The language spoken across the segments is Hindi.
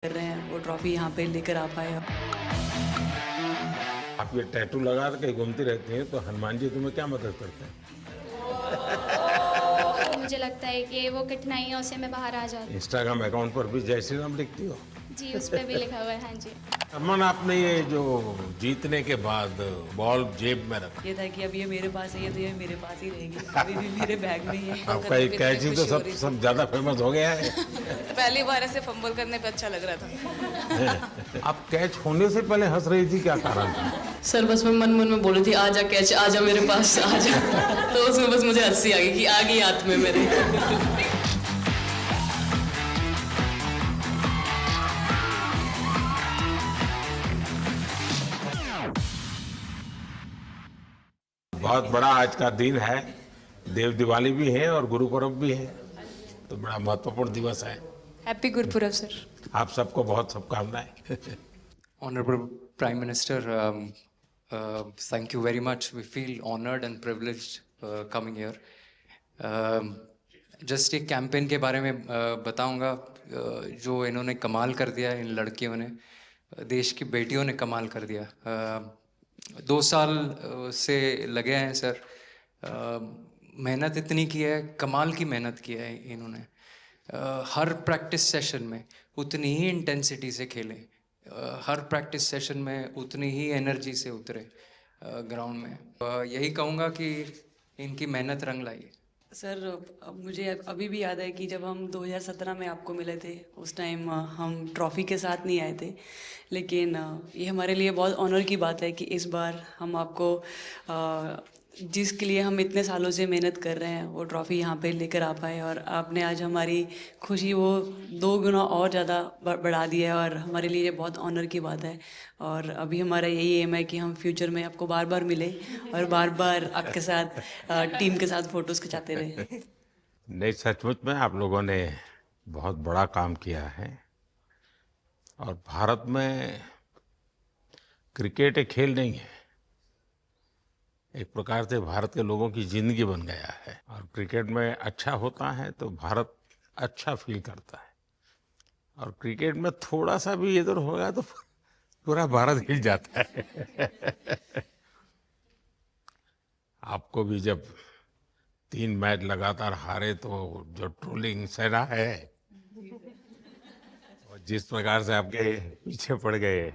कर रहे हैं वो ट्रॉफी यहाँ पे लेकर आ पाए। आप ये टैटू लगा के घूमती रहती हैं तो हनुमान जी तुम्हें क्या मदद करते हैं? मुझे लगता है कि वो कठिनाइयों से मैं बाहर आ जाती इंस्टाग्राम अकाउंट पर भी जय श्री राम लिखती हो? हूँ। जी, उस पर भी लिखा हुआ है। हाँ जी। अमन, आपने ये जो जीतने के बाद बॉल जेब में रखा, ये था कि अब ये मेरे पास है, ये तो ये मेरे पास ही रहेगी, अभी भी मेरे बैग में ही है। आपका एक कैच ही तो सब ज्यादा फेमस हो गया है। पहली बार ऐसे फंबल करने पे अच्छा लग रहा था। आप कैच होने से पहले हंस रही थी, क्या कारण था? सर बस मैं मन मन में बोली थी आजा कैच आजा मेरे पास आजा। तो उसमें बस मुझे हंसी आ गई कि आ गई हाथ में मेरे। बहुत बड़ा आज का दिन है, देव दिवाली भी है और गुरु पर्व भी है, तो बड़ा महत्वपूर्ण दिवस है। Happy Gurpurab sir. आप सबको बहुत शुभकामनाएं। Honorable Prime Minister, thank you very much. We feel honored and privileged coming here. Just एक कैंपेन के बारे में बताऊंगा जो इन्होंने कमाल कर दिया, इन लड़कियों ने, देश की बेटियों ने कमाल कर दिया। 2 साल से लगे हैं सर, मेहनत इतनी की है, कमाल की मेहनत की है इन्होंने। हर प्रैक्टिस सेशन में उतनी ही इंटेंसिटी से खेले, हर प्रैक्टिस सेशन में उतनी ही एनर्जी से उतरे ग्राउंड में। यही कहूँगा कि इनकी मेहनत रंग लाई। सर अब मुझे अभी भी याद है कि जब हम 2017 में आपको मिले थे, उस टाइम हम ट्रॉफ़ी के साथ नहीं आए थे, लेकिन ये हमारे लिए बहुत ऑनर की बात है कि इस बार हम आपको जिसके लिए हम इतने सालों से मेहनत कर रहे हैं वो ट्रॉफ़ी यहाँ पे लेकर आ पाए, और आपने आज हमारी खुशी वो 2 गुना और ज़्यादा बढ़ा दिया है, और हमारे लिए ये बहुत ऑनर की बात है। और अभी हमारा यही एम है कि हम फ्यूचर में आपको बार बार मिले और बार बार आपके साथ टीम के साथ फ़ोटोज़ खिंचाते रहे। नहीं, सचमुच में आप लोगों ने बहुत बड़ा काम किया है, और भारत में क्रिकेट एक खेल नहीं है, एक प्रकार से भारत के लोगों की जिंदगी बन गया है, और क्रिकेट में अच्छा होता है तो भारत अच्छा फील करता है, और क्रिकेट में थोड़ा सा भी इधर होगा तो पूरा भारत हिल जाता है। आपको भी जब 3 मैच लगातार हारे तो जो ट्रोलिंग सहना है, और जिस प्रकार से आपके पीछे पड़ गए।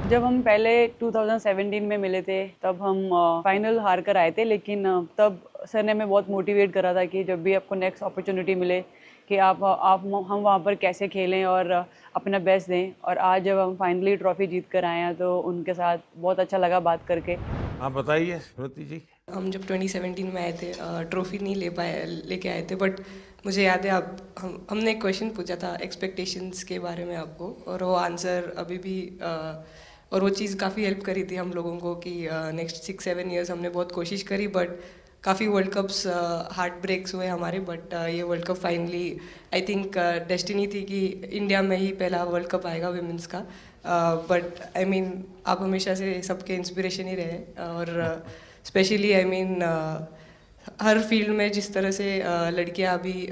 जब हम पहले 2017 में मिले थे तब हम फाइनल हार कर आए थे, लेकिन तब सर ने हमें बहुत मोटिवेट करा था कि जब भी आपको नेक्स्ट अपॉर्चुनिटी मिले कि आप हम वहाँ पर कैसे खेलें और अपना बेस्ट दें। और आज जब हम फाइनली ट्रॉफी जीत कर आए हैं तो उनके साथ बहुत अच्छा लगा बात करके। आप बताइए श्रुति जी। हम जब 2017 में आए थे ट्रॉफी नहीं लेके आए थे, बट मुझे याद है हमने एक क्वेश्चन पूछा था एक्सपेक्टेशंस के बारे में आपको, और वो आंसर अभी भी और वो चीज़ काफ़ी हेल्प करी थी हम लोगों को कि नेक्स्ट 6-7 ईयर्स हमने बहुत कोशिश करी, बट काफ़ी वर्ल्ड कप्स हार्ट ब्रेक्स हुए हमारे, बट ये world cup finally I think destiny थी कि इंडिया में ही पहला वर्ल्ड कप आएगा विमेंस का। बट आई मीन आप हमेशा से सबके इंस्पिरेशन ही रहे, और specially I mean her field में जिस तरह से लड़कियां अभी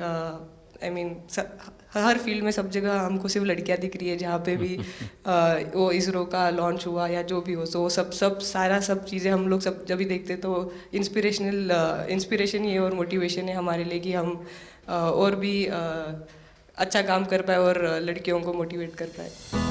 आई मीन हर फील्ड में सब जगह हमको सिर्फ लड़कियां दिख रही है, जहाँ पे भी वो इसरो का लॉन्च हुआ या जो भी हो, तो वो सब चीज़ें हम लोग सब जब भी देखते तो इंस्पिरेशन ही है और मोटिवेशन है हमारे लिए कि हम और भी अच्छा काम कर पाए और लड़कियों को मोटिवेट कर पाए।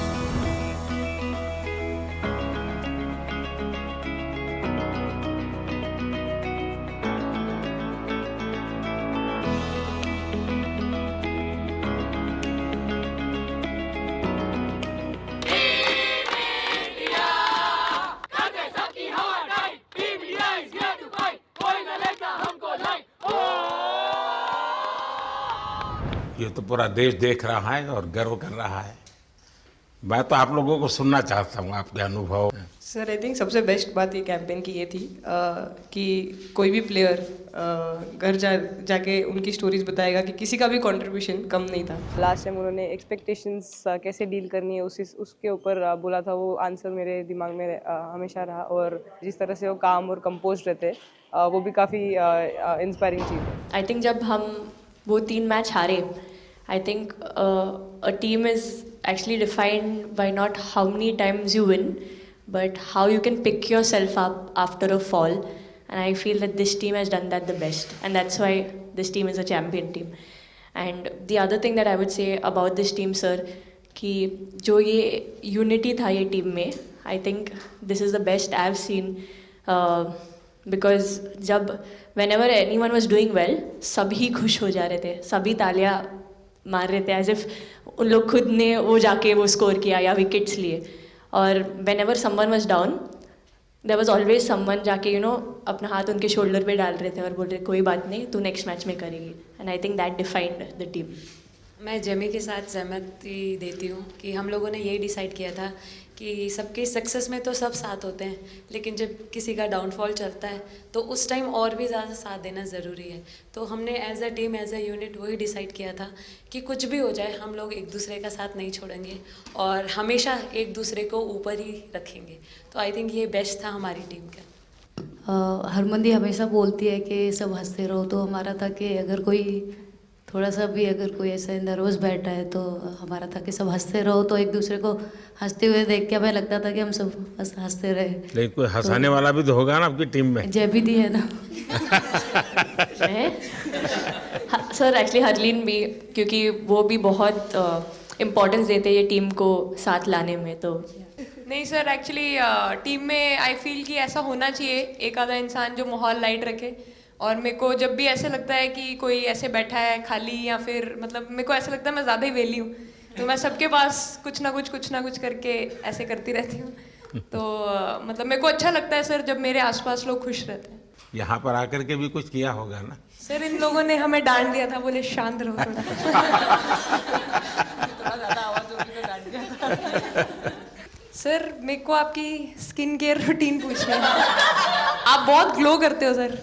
ये तो पूरा देश देख रहा है और गर्व कर रहा है। मैं तो आप लोगों को सुनना चाहता हूँ, आपके अनुभव। सर आई थिंक सबसे बेस्ट बात ये कैंपेन की ये थी कि कोई भी प्लेयर घर जाके उनकी स्टोरीज बताएगा कि किसी का भी कंट्रीब्यूशन कम नहीं था। लास्ट टाइम उन्होंने एक्सपेक्टेशंस कैसे डील करनी है उसके ऊपर बोला था, वो आंसर मेरे दिमाग में हमेशा रहा, और जिस तरह से वो काम और कंपोज रहते वो भी काफ़ी इंस्पायरिंग चीज़ है। आई थिंक जब हम वो 3 मैच हारे, I think a team is actually defined by not how many times you win, but how you can pick yourself up after a fall. And I feel that this team has done that the best, and that's why this team is a champion team. And the other thing that I would say about this team, sir, कि जो ये unity था ये team में, I think this is the best I've seen. Because जब whenever anyone was doing well, सभी खुश हो जा रहे थे, सभी तालियां मार रहे थे, as if उन लोग खुद ने वो जाके वो स्कोर किया या विकेट्स लिए. और whenever someone was down, there was always someone जाके अपना हाथ उनके शोल्डर पे डाल रहे थे और बोल रहे कोई बात नहीं, तू नेक्स्ट मैच में करेगी. And I think that defined the team. मैं जेमी के साथ सहमति देती हूँ कि हम लोगों ने यही डिसाइड किया था कि सबके सक्सेस में तो सब साथ होते हैं, लेकिन जब किसी का डाउनफॉल चलता है तो उस टाइम और भी ज़्यादा साथ देना ज़रूरी है. तो हमने as a team, as a unit वही डिसाइड किया था कि कुछ भी हो जाए हम लोग एक दूसरे का साथ नहीं छोड़ेंगे और हमेशा एक दूसरे को ऊपर ही रखेंगे. तो आई थिंक ये बेस्ट था हमारी टीम का. हरमंदी हमेशा बोलती है कि सब हंसते रहो, तो हमारा था कि अगर कोई थोड़ा सा भी अगर कोई ऐसे नर्वस बैठा है तो हमारा था कि सब हंसते रहो, तो एक दूसरे को हंसते हुए देख के हमें लगता था कि हम सब हंसते रहे. लेकिन कोई हंसाने वाला भी तो होगा ना आपकी टीम में. जैबी दी है ना. सर एक्चुअली हरलीन भी, क्योंकि वो भी बहुत इम्पोर्टेंस देते हैं ये टीम को साथ लाने में. तो नहीं सर, एक्चुअली टीम में आई फील कि ऐसा होना चाहिए एक आधा इंसान जो माहौल लाइट रखे. और मेरे को जब भी ऐसे लगता है कि कोई ऐसे बैठा है खाली, या फिर मतलब मेरे को ऐसा लगता है मैं ज़्यादा ही वेली हूँ, तो मैं सबके पास कुछ ना कुछ करके ऐसे करती रहती हूँ. तो मतलब मेरे को अच्छा लगता है सर जब मेरे आसपास लोग खुश रहते हैं. यहाँ पर आकर के भी कुछ किया होगा ना. सर इन लोगों ने हमें डांट दिया था, बोले शांत रहो थोड़ा. सर मेरे को आपकी स्किन केयर रूटीन पूछना है. आप बहुत ग्लो करते हो सर.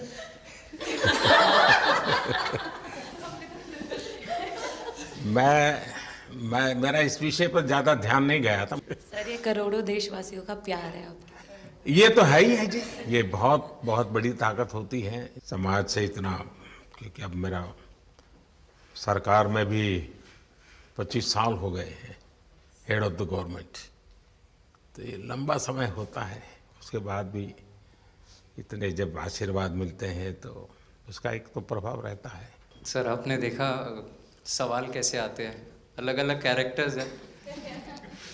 मैं मेरा इस विषय पर ज्यादा ध्यान नहीं गया था. सर ये करोड़ों देशवासियों का प्यार है आपका. ये तो है ही है जी. ये बहुत बहुत बड़ी ताकत होती है समाज से इतना, क्योंकि अब मेरा सरकार में भी 25 साल हो गए हैं हेड ऑफ द गवर्नमेंट. तो ये लंबा समय होता है. उसके बाद भी इतने जब आशीर्वाद मिलते हैं तो उसका एक तो प्रभाव रहता है. सर आपने देखा सवाल कैसे आते हैं, अलग अलग कैरेक्टर्स हैं.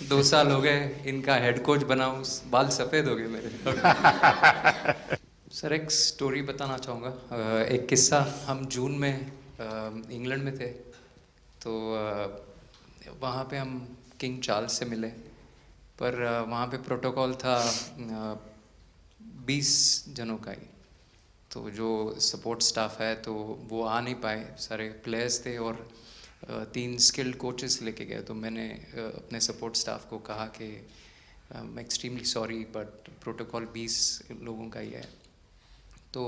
2 साल हो गए इनका हेड कोच बनाऊं, बाल सफ़ेद हो गए मेरे. सर एक स्टोरी बताना चाहूँगा. एक किस्सा. हम जून में इंग्लैंड में थे, तो वहाँ पे हम किंग चार्ल्स से मिले, पर वहाँ पे प्रोटोकॉल था 20 जनों का ही. तो जो सपोर्ट स्टाफ है तो वो आ नहीं पाए, सारे प्लेयर्स थे और 3 स्किल्ड कोचेस लेके गए. तो मैंने अपने सपोर्ट स्टाफ को कहा कि I am extremely sorry but protocol 20 लोगों का ही है. तो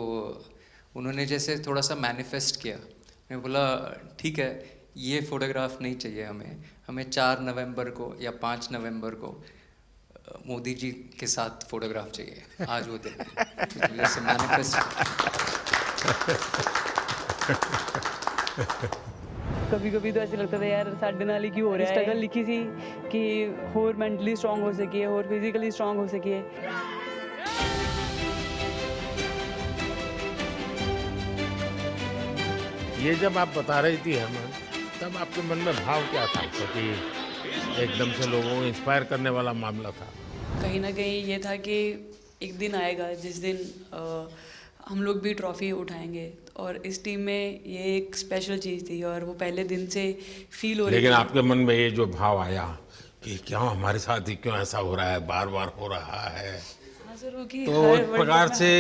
उन्होंने जैसे थोड़ा सा मैनिफेस्ट किया. मैं बोला ठीक है, ये फ़ोटोग्राफ नहीं चाहिए हमें 4 नवंबर को या 5 नवंबर को मोदी जी के साथ फोटोग्राफ चाहिए. आज वो दिन जैसे मैनिफेस्ट. कभी कभी तो ऐसे लगता था यार साढ़े नाल ही क्यों हो रहा है. स्ट्रगल लिखी थी कि होर मेंटली स्ट्रांग हो सकिए, होर फिजिकली स्ट्रांग हो सकिए. ये जब आप बता रही थी हमें, तब आपके मन में भाव क्या था? क्योंकि एकदम से लोगों को इंस्पायर करने वाला मामला था. कहीं ना कहीं ये था कि एक दिन आएगा जिस दिन हम लोग भी ट्रॉफी उठाएंगे, और इस टीम में ये एक स्पेशल चीज़ थी और वो पहले दिन से फील हो रही थी. लेकिन आपके मन में ये जो भाव आया कि क्यों हमारे साथ ही क्यों ऐसा हो रहा है, बार बार हो रहा है, तो एक प्रकार से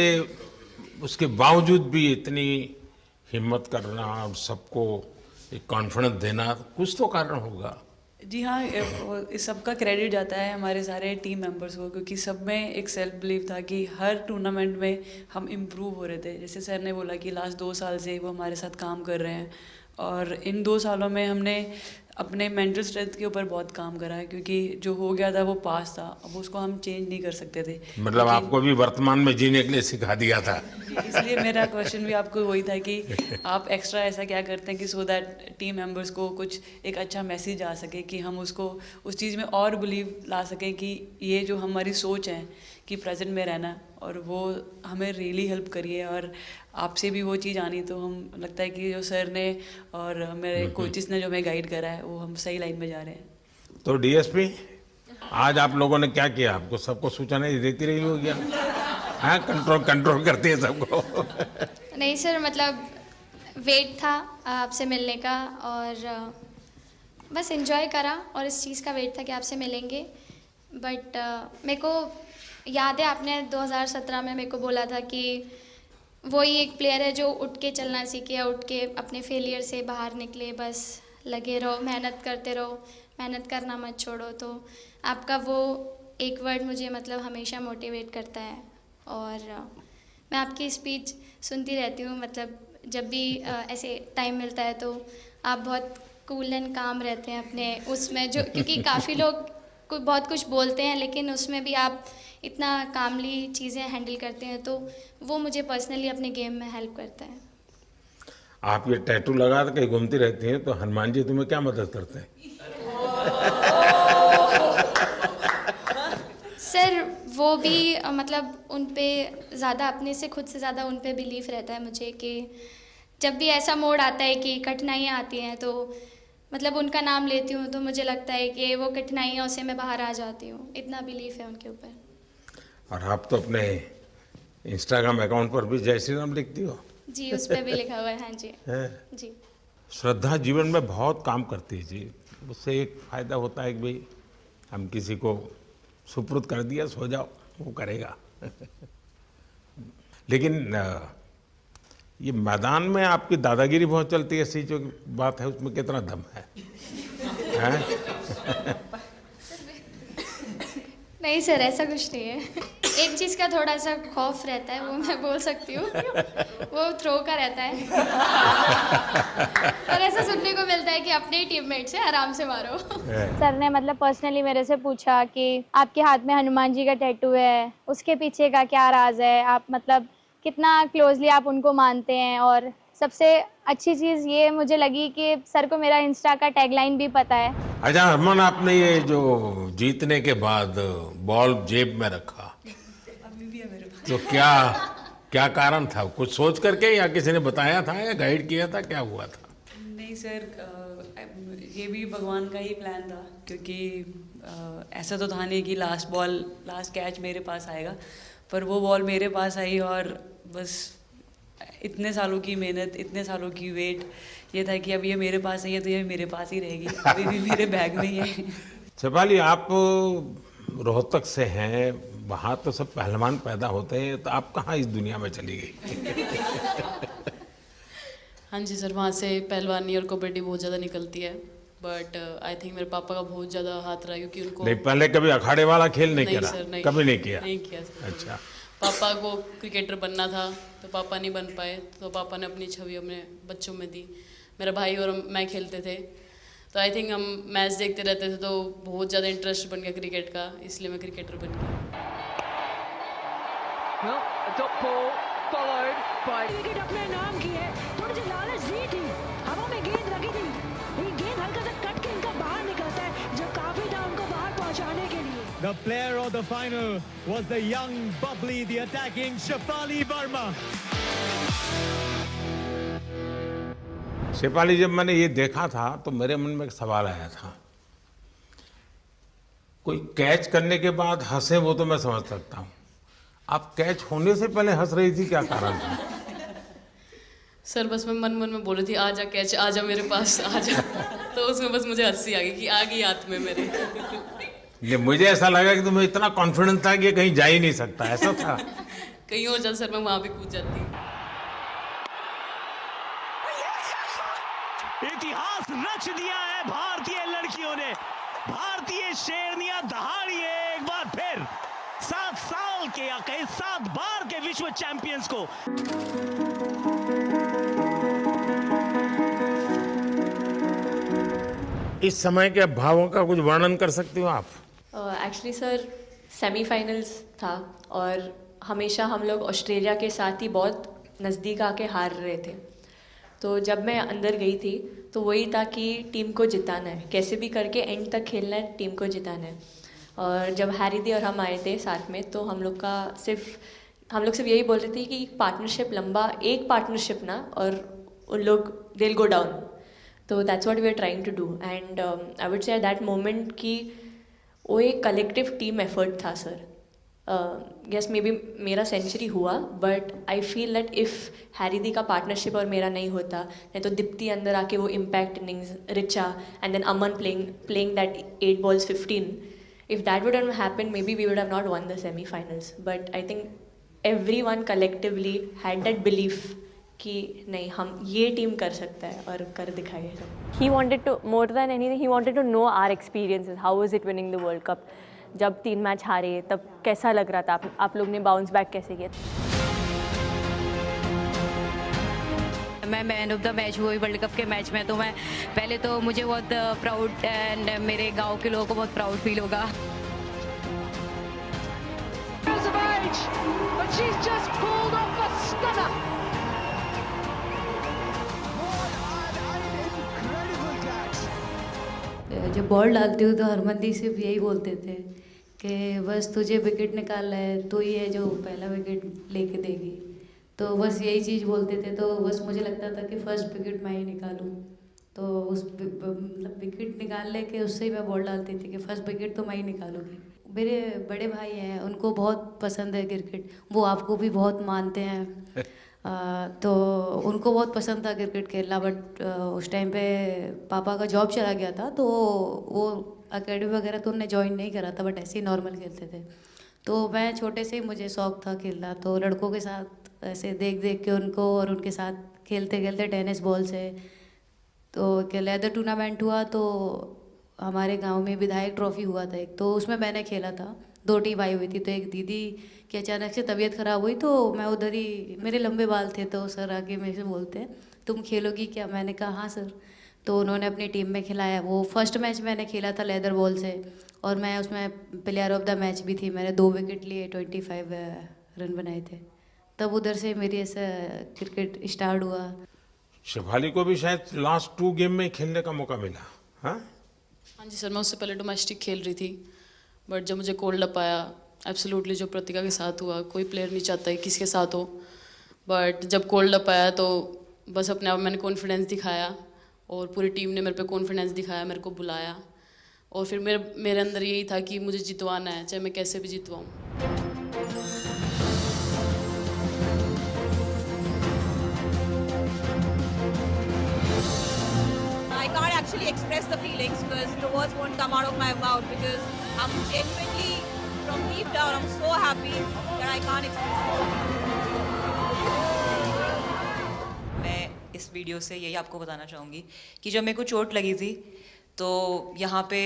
उसके बावजूद भी इतनी हिम्मत करना और सबको एक कॉन्फिडेंस देना, कुछ तो कारण होगा. जी हाँ, इस सब का क्रेडिट जाता है हमारे सारे टीम मेंबर्स को, क्योंकि सब में एक सेल्फ बिलीव था कि हर टूर्नामेंट में हम इम्प्रूव हो रहे थे. जैसे सर ने बोला कि लास्ट 2 साल से वो हमारे साथ काम कर रहे हैं, और इन 2 सालों में हमने अपने मेंटल स्ट्रेंथ के ऊपर बहुत काम करा है, क्योंकि जो हो गया था वो पास था, अब उसको हम चेंज नहीं कर सकते थे। मतलब आपको भी वर्तमान में जीने के लिए सिखा दिया था। इसलिए मेरा क्वेश्चन भी आपको वही था कि आप एक्स्ट्रा ऐसा क्या करते हैं कि सो दैट टीम मेंबर्स को कुछ एक अच्छा मैसेज आ सके, कि हम उसको उस चीज़ में और बिलीव ला सकें कि ये जो हमारी सोच है कि प्रेजेंट में रहना, और वो हमें रियली हेल्प करिए। और आपसे भी वो चीज़ आनी, तो हम लगता है कि जो सर ने और मेरे कोचेस ने जो हमें गाइड करा है, वो हम सही लाइन में जा रहे हैं। तो डीएसपी, आज आप लोगों ने क्या किया? आपको सबको सूचनाएं देती रही हो क्या? हाँ, कंट्रोल करती है सबको। नहीं सर, मतलब वेट था आपसे मिलने का, और बस एंजॉय करा, और इस चीज़ का वेट था कि आपसे मिलेंगे। बट मेरे को याद है आपने 2017 में मेरे को बोला था कि वही एक प्लेयर है जो उठ के चलना सीखे, उठ के अपने फेलियर से बाहर निकले, बस लगे रहो, मेहनत करते रहो, मेहनत करना मत छोड़ो। तो आपका वो एक वर्ड मुझे मतलब हमेशा मोटिवेट करता है, और मैं आपकी स्पीच सुनती रहती हूँ, मतलब जब भी ऐसे टाइम मिलता है तो आप बहुत कूल एंड काम रहते हैं अपने उसमें, जो क्योंकि काफ़ी लोग बहुत कुछ बोलते हैं, लेकिन उसमें भी आप इतना कामली चीज़ें हैंडल करते हैं, तो वो मुझे पर्सनली अपने गेम में हेल्प करता है। आप ये टैटू लगा के कहीं घूमती रहती हैं, तो हनुमान जी तुम्हें क्या मदद करते हैं? सर वो भी मतलब उन पे ज़्यादा, अपने से खुद से ज़्यादा उन पे बिलीफ रहता है मुझे, कि जब भी ऐसा मोड़ आता है कि कठिनाइयाँ आती हैं, तो मतलब उनका नाम लेती हूँ तो मुझे लगता है कि वो कठिनाइयों से मैं बाहर आ जाती हूँ, इतना बिलीफ है उनके ऊपर। और आप तो अपने इंस्टाग्राम अकाउंट पर भी जय श्री राम लिखती हो। जी, उस पर भी लिखा हुआ है। हाँ जी। जी। श्रद्धा जीवन में बहुत काम करती है जी। उससे एक फायदा होता है कि भाई हम किसी को सुपुर्द कर दिया, सो जाओ, वो करेगा। लेकिन ये मैदान में आपकी दादागिरी बहुत चलती है, ऐसी जो बात है उसमें कितना दम है? नहीं सर, ऐसा कुछ नहीं है। एक चीज़ का थोड़ा सा खौफ रहता है, वो मैं बोल सकती हूँ, वो थ्रो का रहता है। और ऐसा सुनने को मिलता है कि अपने ही टीममेट से आराम से मारो। सर ने मतलब पर्सनली मेरे से पूछा कि आपके हाथ में हनुमान जी का टैटू है, उसके पीछे का क्या राज है, आप मतलब कितना क्लोजली आप उनको मानते हैं। और सबसे अच्छी चीज़ ये मुझे लगी कि सर को मेरा इंस्टा का टैगलाइन भी पता है। अच्छा हरमन, आपने ये जो जीतने के बाद बॉल जेब में रखा, अभी भी है मेरे पास। तो क्या कारण था? कुछ सोच करके, या किसी ने बताया था, या गाइड किया था, क्या हुआ था? नहीं सर, ये भी भगवान का ही प्लान था, क्योंकि ऐसा तो था नहीं कि लास्ट कैच मेरे पास आएगा, पर वो बॉल मेरे पास आई, और बस इतने सालों की मेहनत, इतने सालों की वेट, ये था कि अब ये मेरे पास है, तो ये मेरे पास ही रहेगी, अभी भी मेरे बैग में ही है। शेफाली, आप रोहतक से हैं, वहाँ तो सब पहलवान पैदा होते हैं, तो आप कहाँ इस दुनिया में चली गई? हाँ जी सर, वहाँ से पहलवानी और कबड्डी बहुत ज़्यादा निकलती है, बट आई थिंक मेरे पापा का बहुत ज़्यादा हाथ रहा, क्योंकि उनको नहीं, पहले कभी अखाड़े वाला खेल नहीं नहीं करा? सर, नहीं, कभी नहीं किया? नहीं किया सर। अच्छा। पापा को क्रिकेटर बनना था, तो पापा नहीं बन पाए, तो पापा ने अपनी छवि अपने बच्चों में दी। मेरा भाई और मैं खेलते थे, तो आई थिंक हम मैच देखते रहते थे, तो बहुत ज़्यादा इंटरेस्ट बन गया क्रिकेट का, इसलिए मैं क्रिकेटर बन गया। विकेट अपने नाम की है, थोड़ी सी लालच दी थी, हवा में गेंद लगी थी, लेकिन गेंद हल्का सा कट के इनका बाहर निकलता है, जब काफी था उनको बाहर पहुंचाने के लिए। The player of the final was the young, bubbly, the attacking Shefali Verma. Shefali, जब मैंने ये देखा था तो मेरे मन में एक सवाल आया था। कोई कैच करने के बाद हंसे वो तो मैं समझ सकता हूँ, आप कैच होने से पहले हंस रही थी, क्या कारण था? सर बस मैं मन में बोल रही थी, आजा कैच, आजा मेरे पास, आजा। तो उसमें बस मुझे हंसी आ गई कि आ गई हाथ में मेरे। ये मुझे ऐसा लगा कि तुम्हें इतना कॉन्फिडेंस था कि ये कहीं जा ही नहीं सकता, ऐसा था? कहीं और जाता सर, मैं वहां भी कूद जाती। इतिहास रच दिया है भारतीय लड़कियों ने। भारतीय शेरनियां दहाड़ी है एक बार फिर 7 साल के या कहीं 7 बार के विश्व चैंपियंस को। इस समय के भावों का कुछ वर्णन कर सकती हो आप? एक्चुअली सर सेमीफाइनल्स था और हमेशा हम लोग ऑस्ट्रेलिया के साथ ही बहुत नज़दीक आके हार रहे थे। तो जब मैं अंदर गई थी तो वही था कि टीम को जिताना है, कैसे भी करके एंड तक खेलना है, टीम को जिताना है। और जब हैरी दी और हम आए थे साथ में तो हम लोग सिर्फ यही बोल रहे थे कि पार्टनरशिप लंबा, एक पार्टनरशिप ना, और उन लोग दिल गो डाउन। तो that's what we are trying to do and I would say at that moment कि वो एक कलेक्टिव टीम एफर्ट था सर। यस मे बी मेरा सेंचुरी हुआ, but I feel that if Harry दी का पार्टनरशिप और मेरा नहीं होता, नहीं तो दीप्ति अंदर आके वो impact innings, Richa and then Aman playing that 8 balls 15, if that would have happened maybe we would have not won the semi-finals. But I think everyone collectively had that belief कि नहीं, हम ये टीम कर सकता है और कर दिखाइए सब। He wanted to, more than anything, he wanted to know our experiences. How was it winning the World Cup? जब 3 मैच हारे तब कैसा लग रहा था? आप लोग ने बाउंस बैक कैसे किया? मैं मैन ऑफ द मैच हुई वर्ल्ड कप के मैच में, तो मैं पहले तो मुझे बहुत प्राउड एंड मेरे गांव के लोगों को बहुत प्राउड फील होगा। जब बॉल डालती हूँ तो हरमनदीप सिर्फ यही बोलते थे कि बस तुझे विकेट निकालना है, तो ही है जो पहला विकेट लेके देगी। तो बस यही चीज़ बोलते थे। तो बस मुझे लगता था कि फर्स्ट विकेट मैं ही निकालूं, तो उस मतलब विकेट निकाल लेके उससे ही मैं बॉल डालती थी कि फर्स्ट विकेट तो मैं ही निकालूंगी। मेरे बड़े भाई हैं, उनको बहुत पसंद है क्रिकेट, वो आपको भी बहुत मानते हैं। तो उनको बहुत पसंद था क्रिकेट खेलना, बट उस टाइम पे पापा का जॉब चला गया था, तो वो अकेडमी वगैरह तो उन्होंने ज्वाइन नहीं करा था, बट ऐसे ही नॉर्मल खेलते थे। तो मैं छोटे से ही मुझे शौक़ था खेलना, तो लड़कों के साथ ऐसे देख देख के उनको और उनके साथ खेलते खेलते टेनिस बॉल से, तो एक लेदर टूर्नामेंट हुआ, तो हमारे गांव में विधायक ट्रॉफी हुआ था एक, तो उसमें मैंने खेला था। 2 टीम आई हुई थी, तो एक दीदी की अचानक से तबीयत ख़राब हुई, तो मैं उधर ही, मेरे लंबे बाल थे, तो सर आके मेरे से बोलते हैं तुम खेलोगी क्या? मैंने कहा हाँ सर। तो उन्होंने अपनी टीम में खिलाया। वो फर्स्ट मैच मैंने खेला था लेदर बॉल से, और मैं उसमें प्लेयर ऑफ द मैच भी थी। मैंने 2 विकेट लिए, 25 रन बनाए थे। तब उधर से मेरी ऐसा क्रिकेट स्टार्ट हुआ। शेफाली को भी शायद लास्ट 2 गेम में खेलने का मौका मिला। हाँ जी सर, मैं उससे पहले डोमेस्टिक खेल रही थी, बट जब मुझे कोल्ड अप आया, एब्सोल्युटली जो प्रतिका के साथ हुआ, कोई प्लेयर नहीं चाहता है किसके साथ हो, बट जब कोल्ड अप आया तो बस अपने आप मैंने कॉन्फिडेंस दिखाया, और पूरी टीम ने मेरे पे कॉन्फिडेंस दिखाया, मेरे को बुलाया, और फिर मेरे अंदर यही था कि मुझे जितवाना है, चाहे मैं कैसे भी जितवाऊँ। I can't actually express the feelings because the words won't come out of my mouth, because I'm genuinely, from deep down, I'm so happy that I can't express it. मैं इस वीडियो से यही आपको बताना चाहूँगी कि जब मेरे को चोट लगी थी, तो यहाँ पे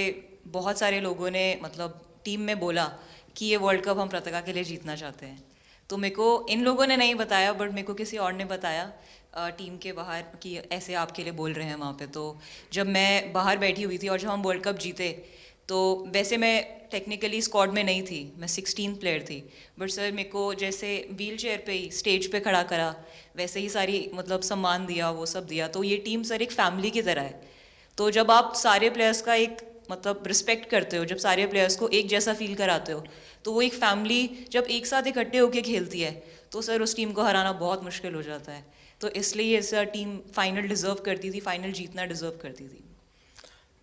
बहुत सारे लोगों ने मतलब टीम में बोला कि ये वर्ल्ड कप हम प्रतिका के लिए जीतना चाहते हैं। तो मेरे को इन लोगों ने नहीं बताया, बट मेरे को किसी और ने बताया टीम के बाहर कि ऐसे आपके लिए बोल रहे हैं वहाँ पे। तो जब मैं बाहर बैठी हुई थी और जब हम वर्ल्ड कप जीते, तो वैसे मैं टेक्निकली स्क्वाड में नहीं थी, मैं 16th प्लेयर थी, बट सर मेरे को जैसे व्हील चेयर पे ही स्टेज पे खड़ा करा, वैसे ही सारी मतलब सम्मान दिया, वो सब दिया। तो ये टीम सर एक फैमिली की तरह है। तो जब आप सारे प्लेयर्स का एक मतलब रिस्पेक्ट करते हो, जब सारे प्लेयर्स को एक जैसा फील कराते हो, तो वो एक फैमिली जब एक साथ इकट्ठे होकर खेलती है, तो सर उस टीम को हराना बहुत मुश्किल हो जाता है। तो इसलिए सर टीम फाइनल डिज़र्व करती थी, फाइनल जीतना डिज़र्व करती थी।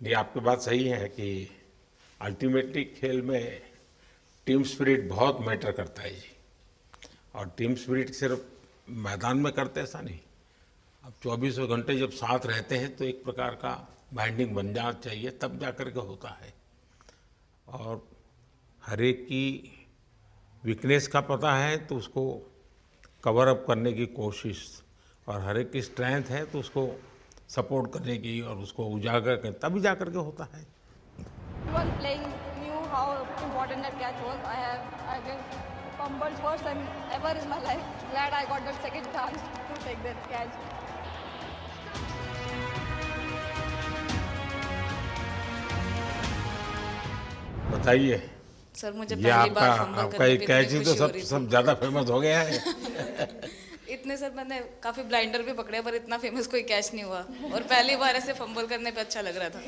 ये आपकी बात सही है कि अल्टीमेटली खेल में टीम स्पिरिट बहुत मैटर करता है जी। और टीम स्पिरिट सिर्फ मैदान में करते ऐसा नहीं, अब 24 घंटे जब साथ रहते हैं तो एक प्रकार का बाइंडिंग बन जाना चाहिए, तब जा कर के होता है। और हर एक की वीकनेस का पता है तो उसको कवर अप करने की कोशिश, और हर एक की स्ट्रेंथ है तो उसको सपोर्ट करने की और उसको उजागर करने, तभी जा कर के होता है। Everyone playing knew how important that catch was. I've been fumbled first time ever in my life. Glad I got that second chance to take that catch. बताइए। सर मुझे ये पहली बार आपका फंबल आपका करने एक पे कैच इतनी ही तो खुशी हो सब रही थी। सब ज्यादा फेमस हो गया है। इतने सर मैंने काफी ब्लाइंडर भी पकड़े पर इतना फेमस कोई कैच नहीं हुआ और पहली बार ऐसे फंबल करने पे अच्छा लग रहा था।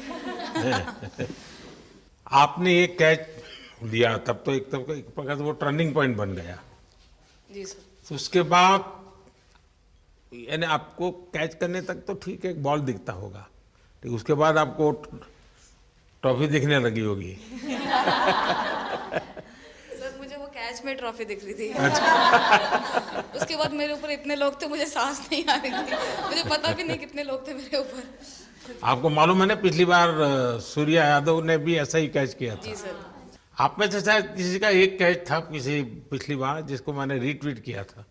आपने एक कैच लिया तब तो एक प्रकार से वो टर्निंग पॉइंट बन गया। जी सर। तो उसके बाद यानी आपको कैच करने तक तो ठीक है, एक बॉल दिखता होगा, लेकिन उसके बाद आपको ट्रॉफी दिखने लगी होगी। सर मुझे वो कैच में ट्रॉफी दिख रही थी। अच्छा। उसके बाद मेरे ऊपर इतने लोग थे मुझे सांस नहीं आ रही थी, मुझे पता भी नहीं कितने लोग थे मेरे ऊपर। आपको मालूम है ना, पिछली बार सूर्या यादव ने भी ऐसा ही कैच किया था। जी सर। आप में से शायद किसी का एक कैच था किसी पिछली बार जिसको मैंने रीट्वीट किया था,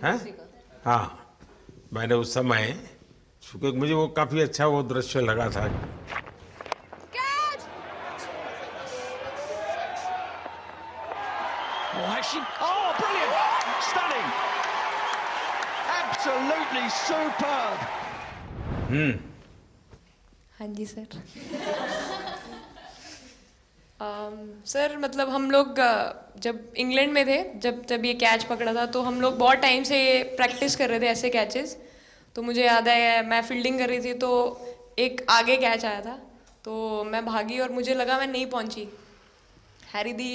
हैं? हाँ, मैंने उस समय, क्योंकि मुझे वो काफी अच्छा वो दृश्य लगा था। Oh, brilliant! Stunning! Absolutely superb! हाँ जी सर। सर मतलब हम लोग जब इंग्लैंड में थे, जब ये कैच पकड़ा था तो हम लोग बहुत टाइम से प्रैक्टिस कर रहे थे ऐसे कैचेस। तो मुझे याद है मैं फील्डिंग कर रही थी तो एक आगे कैच आया था तो मैं भागी और मुझे लगा मैं नहीं पहुंची। हैरी दी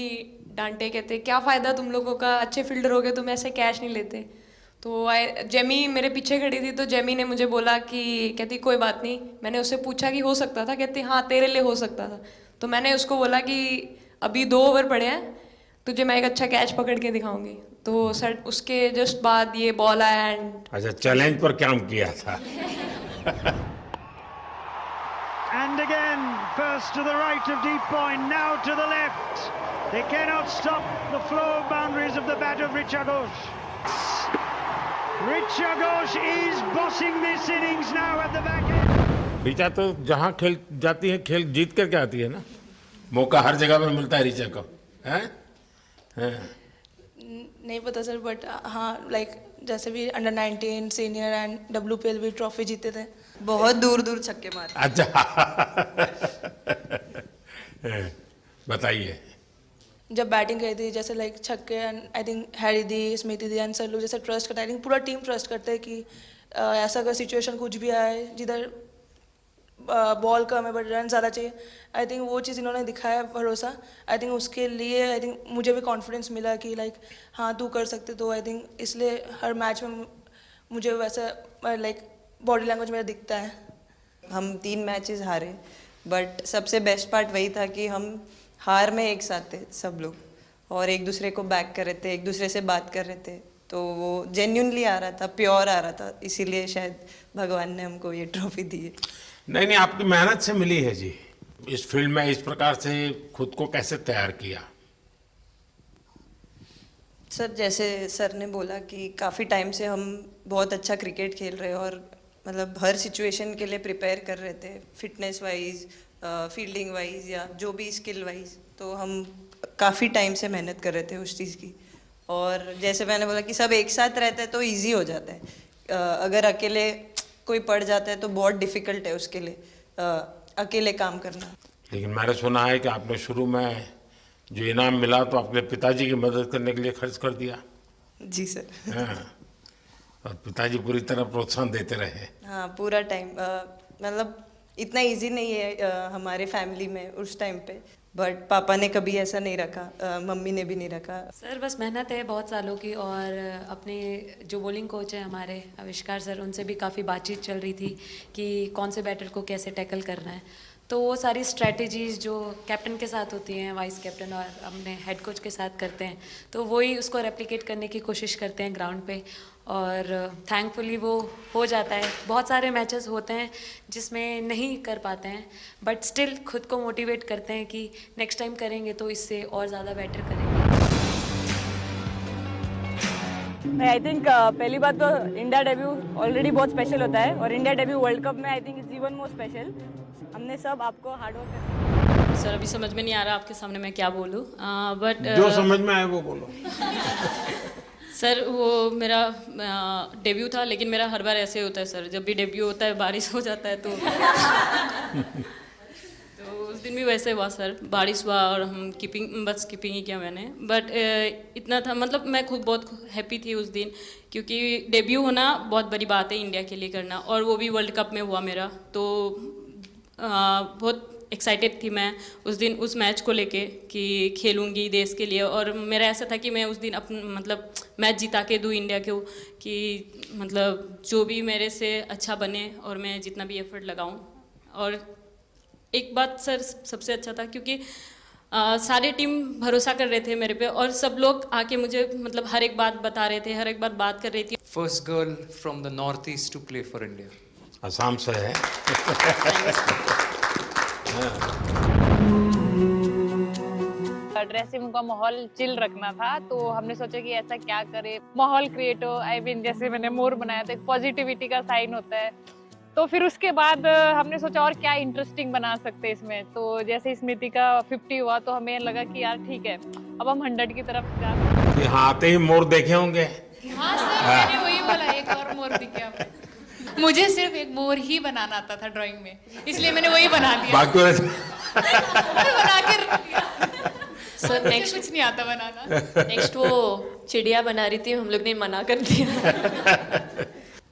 डांटे, कहते क्या फ़ायदा तुम लोगों का, अच्छे फील्डर हो गए तुम ऐसे कैच नहीं लेते। तो जेमी मेरे पीछे खड़ी थी तो जेमी ने मुझे बोला कि, कहती कोई बात नहीं। मैंने उससे पूछा कि हो सकता था, कहती हाँ तेरे लिए हो सकता था। तो मैंने उसको बोला कि अभी 2 ओवर पड़े हैं, तुझे मैं एक अच्छा कैच पकड़ के दिखाऊंगी। तो सर उसके जस्ट बाद ये बॉल आया एंड अच्छा, चैलेंज पर काम किया था। And again, first to the right of deep point, now to the left. They cannot stop the flow of boundaries of the bat of Richa Ghosh. Richa Ghosh is bossing this innings now at the back end. Richa तो जहाँ खेल जाती है खेल जीत करके आती है ना, मौका हर जगह में मिलता है ऋचा को, हैं? नहीं पता सर, बट हाँ लाइक जैसे भी अंडर 19 सीनियर एंड WPL भी ट्रॉफी जीते थे। बहुत दूर दूर छक्के मारे। अच्छा। बताइए। जब बैटिंग करी थी जैसे लाइक छक्के and I think Harry the, Smiti the and sir लोग जैसे ट्रस्ट करते हैं, आई थिंक पूरा टीम ट्रस्ट करते हैं कि ऐसा अगर सिचुएशन कुछ भी आए जिधर बॉल कम है बट रन ज़्यादा चाहिए, आई थिंक वो चीज़ इन्होंने दिखाया भरोसा। आई थिंक उसके लिए आई थिंक मुझे भी कॉन्फिडेंस मिला कि लाइक हाँ तू कर सकते। तो आई थिंक इसलिए हर मैच में मुझे वैसा लाइक बॉडी लैंग्वेज मेरा दिखता है। हम 3 मैचेस हारे, बट सबसे बेस्ट पार्ट वही था कि हम हार में एक साथ थे सब लोग और एक दूसरे को बैक कर रहे थे, एक दूसरे से बात कर रहे थे। तो वो जेन्युइनली आ रहा था, प्योर आ रहा था, इसीलिए शायद भगवान ने हमको ये ट्रॉफी दी है। नहीं, आपकी मेहनत से मिली है जी। इस फील्ड में इस प्रकार से खुद को कैसे तैयार किया? सर जैसे सर ने बोला कि काफ़ी टाइम से हम बहुत अच्छा क्रिकेट खेल रहे हैं और मतलब हर सिचुएशन के लिए प्रिपेयर कर रहे थे, फिटनेस वाइज, फील्डिंग वाइज या जो भी स्किल वाइज। तो हम काफ़ी टाइम से मेहनत कर रहे थे उस चीज़ की। और जैसे मैंने बोला कि सब एक साथ रहते हैं तो इजी हो जाता है। अगर अकेले कोई पड़ जाता है तो बहुत डिफ़िकल्ट है उसके लिए अकेले काम करना। लेकिन मैंने सुना है कि आपने शुरू में जो इनाम मिला तो अपने पिताजी की मदद करने के लिए खर्च कर दिया। जी सर। हाँ, और पिताजी पूरी तरह प्रोत्साहन देते रहे। हाँ, पूरा टाइम मतलब इतना इजी नहीं है हमारे फैमिली में उस टाइम पे, बट पापा ने कभी ऐसा नहीं रखा, मम्मी ने भी नहीं रखा। सर बस मेहनत है बहुत सालों की, और अपने जो बॉलिंग कोच है हमारे आविष्कार सर, उनसे भी काफ़ी बातचीत चल रही थी कि कौन से बैटर को कैसे टैकल करना है। तो वो सारी स्ट्रैटेजीज जो कैप्टन के साथ होती हैं, वाइस कैप्टन और अपने हेड कोच के साथ करते हैं, तो वही उसको रेप्लिकेट करने की कोशिश करते हैं ग्राउंड पे, और थैंकफुली वो हो जाता है। बहुत सारे मैचेस होते हैं जिसमें नहीं कर पाते हैं, बट स्टिल खुद को मोटिवेट करते हैं कि नेक्स्ट टाइम करेंगे तो इससे और ज़्यादा बेटर करेंगे। आई थिंक पहली बात तो इंडिया डेब्यू ऑलरेडी बहुत स्पेशल होता है, और इंडिया डेब्यू वर्ल्ड कप में I think it's even more special. हमने सब आपको हार्ड वर्क करना। सर अभी समझ में नहीं आ रहा आपके सामने मैं क्या बोलूँ, बट जो समझ में आए वो बोलो। सर वो मेरा डेब्यू था, लेकिन मेरा हर बार ऐसे होता है सर, जब भी डेब्यू होता है बारिश हो जाता है तो दिन भी वैसे हुआ सर, बारिश हुआ और हम बस कीपिंग ही किया मैंने, बट इतना था, मतलब मैं खुद बहुत हैप्पी थी उस दिन, क्योंकि डेब्यू होना बहुत बड़ी बात है इंडिया के लिए करना, और वो भी वर्ल्ड कप में हुआ मेरा, तो बहुत एक्साइटेड थी मैं उस दिन उस मैच को लेके कि खेलूंगी देश के लिए, और मेरा ऐसा था कि मैं उस दिन मतलब मैच जिता के दूँ इंडिया को, कि मतलब जो भी मेरे से अच्छा बने और मैं जितना भी एफर्ट लगाऊं। और एक बात सर सबसे अच्छा था, क्योंकि सारे टीम भरोसा कर रहे थे मेरे पे, और सब लोग आके मुझे मतलब हर एक बात बता रहे थे, हर एक बात कर रही थी। First girl from the north east to play for India. Assam से है। ड्रेसिंग रूम का माहौल चिल रखना था, तो हमने सोचा कि ऐसा क्या करे, माहौल क्रिएट हो। आई मीन जैसे मैंने मोर बनाया था, एक पॉजिटिविटी का साइन होता है, तो फिर उसके बाद हमने सोचा और क्या इंटरेस्टिंग बना सकते हैं इसमें। तो जैसे स्मृति का 50 हुआ तो हमें लगा कि यार ठीक है, अब हम 100 की तरफ जा। यहाँ आते ही मोर देखे होंगे। हाँ सर, मैंने वही बोला, एक और मोर दिखे हमें। मुझे सिर्फ एक मोर ही बनाना आता था ड्राइंग में, इसलिए मैंने वही बना दिया। बाकी बना के रख दिया। सर नेक्स्ट कुछ नहीं आता बनाना। नेक्स्ट वो चिड़िया बना रही थी, हम लोग ने मना कर दिया।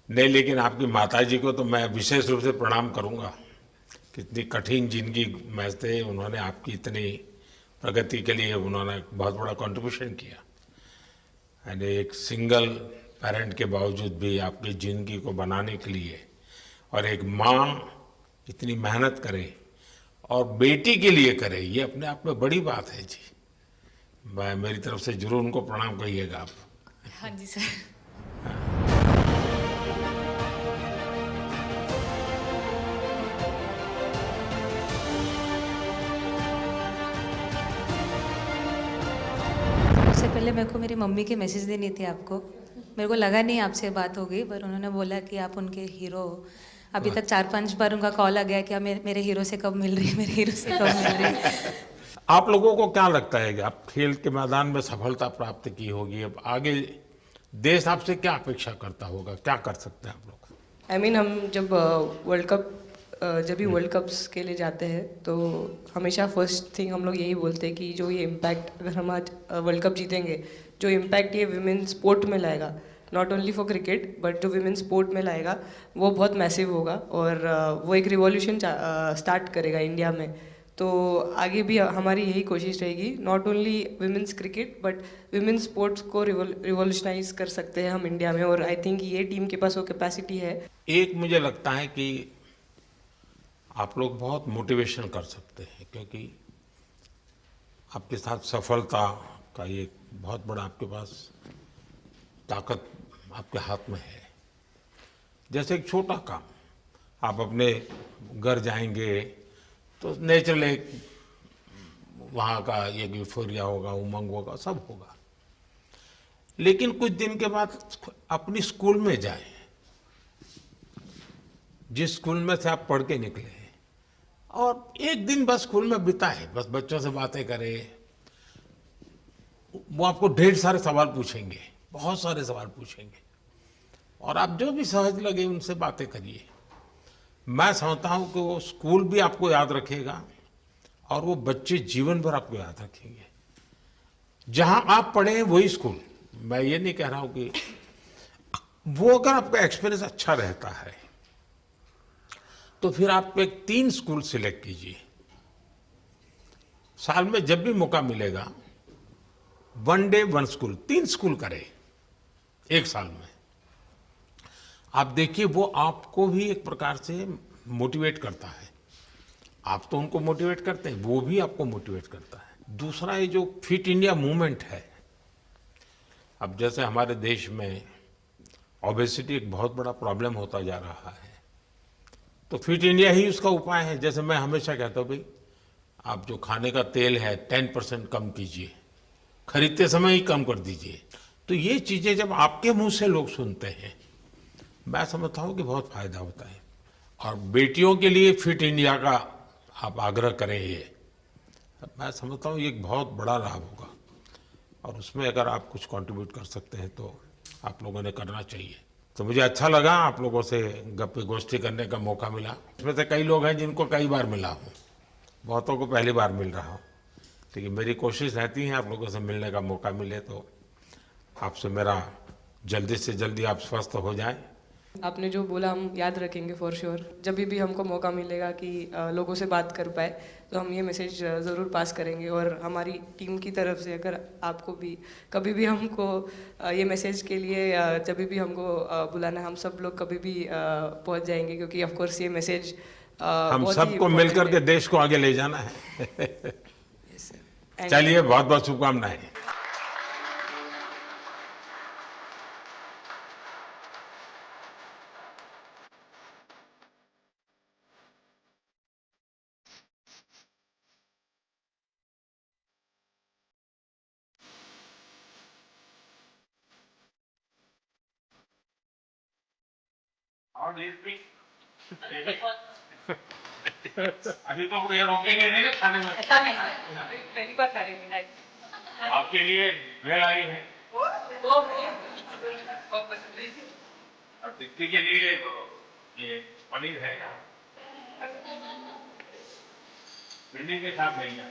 नहीं, लेकिन आपकी माताजी को तो मैं विशेष रूप से प्रणाम करूंगा। कितनी कठिन जिंदगी में थे, उन्होंने आपकी इतनी प्रगति के लिए उन्होंने बहुत बड़ा कंट्रीब्यूशन किया। यानी एक सिंगल पेरेंट के बावजूद भी आपकी ज़िंदगी को बनाने के लिए, और एक माँ इतनी मेहनत करे और बेटी के लिए करे, ये अपने आप में बड़ी बात है जी। मैं मेरी तरफ से जरूर उनको प्रणाम कहिएगा आप। हाँ जी सर। सबसे पहले मेरे को मेरी मम्मी की मैसेज देनी थी आपको। मेरे को लगा नहीं आपसे बात हो गई, पर उन्होंने बोला कि आप उनके हीरो हो। अभी तक 4-5 बार उनका कॉल आ गया कि आप मेरे हीरो से कब मिल रही है, मेरे हीरो से कब मिल रही है। आप लोगों को क्या लगता है कि आप खेल के मैदान में सफलता प्राप्त की होगी, अब आगे देश आपसे क्या अपेक्षा करता होगा, क्या कर सकते हैं आप लोग? आई मीन हम जब वर्ल्ड कप्स के लिए जाते हैं तो हमेशा फर्स्ट थिंग हम लोग यही बोलते हैं कि जो ये इम्पैक्ट, अगर हम आज वर्ल्ड कप जीतेंगे, जो इम्पैक्ट ये विमेन स्पोर्ट में लाएगा, not only for cricket but जो विमेन स्पोर्ट में लाएगा, वो बहुत मैसिव होगा, और वो एक रिवॉल्यूशन स्टार्ट करेगा इंडिया में। तो आगे भी हमारी यही कोशिश रहेगी, not only women's cricket but women sports को रिवॉल्यूशनाइज कर सकते हैं हम इंडिया में, और आई थिंक ये टीम के पास वो कैपेसिटी है। एक मुझे लगता है कि आप लोग बहुत मोटिवेशन कर सकते हैं, क्योंकि आपके साथ सफलता का ये बहुत बड़ा आपके पास ताकत आपके हाथ में है। जैसे एक छोटा काम, आप अपने घर जाएंगे तो नेचुरल एक वहाँ का एक यूफोरिया होगा, उमंग होगा, सब होगा। लेकिन कुछ दिन के बाद अपनी स्कूल में जाएं, जिस स्कूल में से आप पढ़ के निकले हैं, और एक दिन बस स्कूल में बिताएं, बस बच्चों से बातें करें। वो आपको ढेर सारे सवाल पूछेंगे, बहुत सारे सवाल पूछेंगे, और आप जो भी सहज लगे उनसे बातें करिए। मैं समझता हूं कि वो स्कूल भी आपको याद रखेगा और वो बच्चे जीवन भर आपको याद रखेंगे। जहां आप पढ़े हैं वही स्कूल, मैं ये नहीं कह रहा हूं कि वो, अगर आपका एक्सपीरियंस अच्छा रहता है तो फिर आप एक 3 स्कूल सिलेक्ट कीजिए। साल में जब भी मौका मिलेगा 1 डे 1 स्कूल, 3 स्कूल करें एक साल में। आप देखिए वो आपको भी एक प्रकार से मोटिवेट करता है। आप तो उनको मोटिवेट करते हैं, वो भी आपको मोटिवेट करता है। दूसरा ये जो फिट इंडिया मूवमेंट है, अब जैसे हमारे देश में ओबेसिटी एक बहुत बड़ा प्रॉब्लम होता जा रहा है, तो फिट इंडिया ही उसका उपाय है। जैसे मैं हमेशा कहता हूँ, भाई आप जो खाने का तेल है 10% कम कीजिए, खरीदते समय ही कम कर दीजिए। तो ये चीज़ें जब आपके मुंह से लोग सुनते हैं, मैं समझता हूँ कि बहुत फायदा होता है। और बेटियों के लिए फिट इंडिया का आप आग्रह करें, ये मैं समझता हूँ ये एक बहुत बड़ा लाभ होगा, और उसमें अगर आप कुछ कंट्रीब्यूट कर सकते हैं तो आप लोगों ने करना चाहिए। तो मुझे अच्छा लगा आप लोगों से गप्पे गोष्ठी करने का मौका मिला। इसमें से कई लोग हैं जिनको कई बार मिला हूँ, बहुतों को पहली बार मिल रहा हूँ, लेकिन मेरी कोशिश रहती है आप लोगों से मिलने का मौका मिले तो आपसे मेरा जल्दी से जल्दी आप स्वस्थ हो जाए। आपने जो बोला हम याद रखेंगे फॉर श्योर। जब भी हमको मौका मिलेगा कि लोगों से बात कर पाए तो हम ये मैसेज ज़रूर पास करेंगे। और हमारी टीम की तरफ से अगर आपको भी कभी भी हमको ये मैसेज के लिए जब भी हमको बुलाना, हम सब लोग कभी भी पहुंच जाएंगे, क्योंकि ऑफ कोर्स ये मैसेज हम सबको मिलकर के देश को आगे ले जाना है। चलिए, बहुत बहुत शुभकामनाएं। अभी तो ये रोकेंगे नहीं खाने में। पहली बार खा रही हूँ। आपके लिए भेड़ आई है और दीप्ति के लिए ये पनीर है, भिंडी के साथ नहीं है।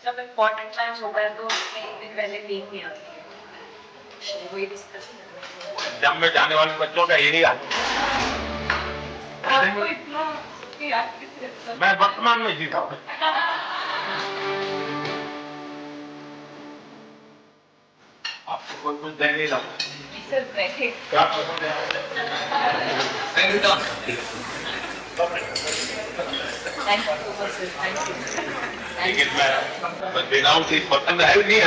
जब इम्पोर्टेंट टाइम होता है तो एक दिन पहले लीव नहीं आती है, वही डिस्कस जब में जाने वाले बच्चों का एरिया मैं वर्तमान में जीता हूँ। आपको कोई कुछ दे नहीं रहा। क्या पसंद है? लेकिन मैं बिना उसी पसंद है नहीं।